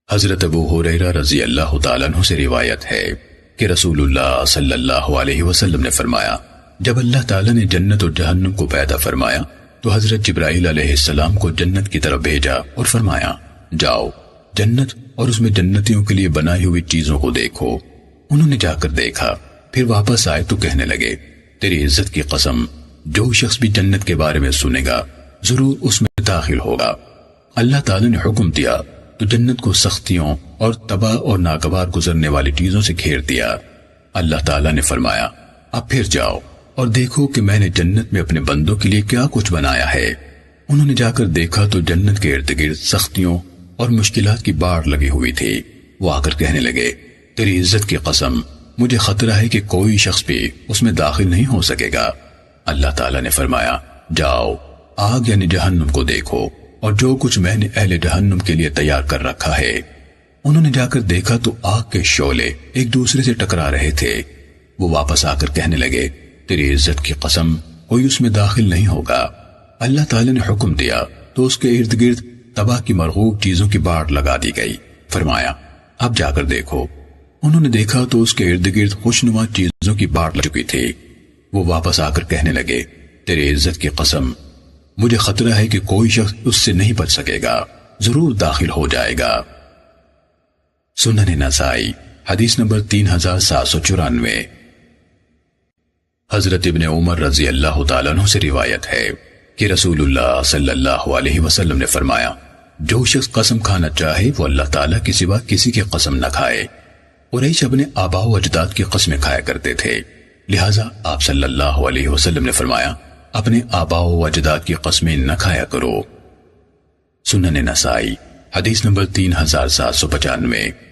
حضرت ابو ہریرہ رضی اللہ تعالیٰ عنہ سے روایت ہے کہ رسول اللہ صلی اللہ علیہ وسلم نے فرمایا، جب اللہ تعالیٰ نے جنت اور جہنم کو پیدا فرمایا تو حضرت جبرائیل علیہ السلام کو جنت کی طرف بھیجا اور فرمایا، جاؤ جنت اور اس میں جنتیوں کے لیے بنائی ہوئی چیزوں کو دیکھو۔ انہوں نے جا کر دیکھا، پھر واپس آئے تو کہنے لگے، تیری عزت کی قسم، جو شخص بھی جنت کے بارے میں سنے گا ضرور اس میں داخل ہوگا۔ اللہ تعالیٰ نے حکم دیا تو جنت کو سختیوں اور تباہ اور ناگوار گزرنے والی چیزوں سے گھیر دیا۔ اللہ تعالیٰ نے فرمایا، اب پھر جاؤ اور دیکھو کہ میں نے جنت میں اپنے بندوں کے لیے کیا کچھ بنایا ہے۔ انہوں نے جا کر دیکھا تو جنت کے ارد گرد سختیوں اور مشکلات کی باڑ لگی ہوئی تھی۔ وہ آ کر کہنے لگے، تیری عزت کی قسم، مجھے خطرہ ہے کہ کوئی شخص بھی اس میں داخل نہیں ہو سکے گا۔ اللہ تعالیٰ نے فرمایا، جاؤ آگ یعنی جہنم کو دیکھو اور جو کچھ میں نے اہل جہنم کے لیے تیار کر رکھا ہے۔ انہوں نے جا کر دیکھا تو آگ کے شعلے ایک دوسرے سے ٹکرا رہے تھے۔ وہ واپس آ کر کہنے لگے، تیری عزت کی قسم، کوئی اس میں داخل نہیں ہوگا۔ اللہ تعالیٰ نے حکم دیا تو اس کے ارد گرد تباہ کی مرغوب چیزوں کی باڑ لگا دی گئی۔ فرمایا، اب جا کر دیکھو۔ انہوں نے دیکھا تو اس کے ارد گرد خوشنما چیزوں کی باڑ لگ چکی تھی۔ وہ واپس آ کر کہنے لگے، تیری عزت کی قسم، مجھے خطرہ ہے کہ کوئی شخص اس سے نہیں بچ سکے گا، ضرور داخل ہو جائے گا۔ سنن نسائی حدیث نمبر 3794۔ حضرت ابن عمر رضی اللہ تعالیٰ عنہ سے روایت ہے کہ رسول اللہ صلی اللہ علیہ وسلم نے فرمایا، جو شخص قسم کھانا چاہے وہ اللہ تعالیٰ کے سوا کسی کی قسم نہ کھائے۔ قریش اپنے آباء و اجداد کی قسمیں کھایا کرتے تھے، لہٰذا آپ صلی اللہ علیہ وسلم نے فرمایا، اپنے آباء و اجداد کی قسمیں نہ کھایا کرو۔ سنن نسائی حدیث نمبر 3795۔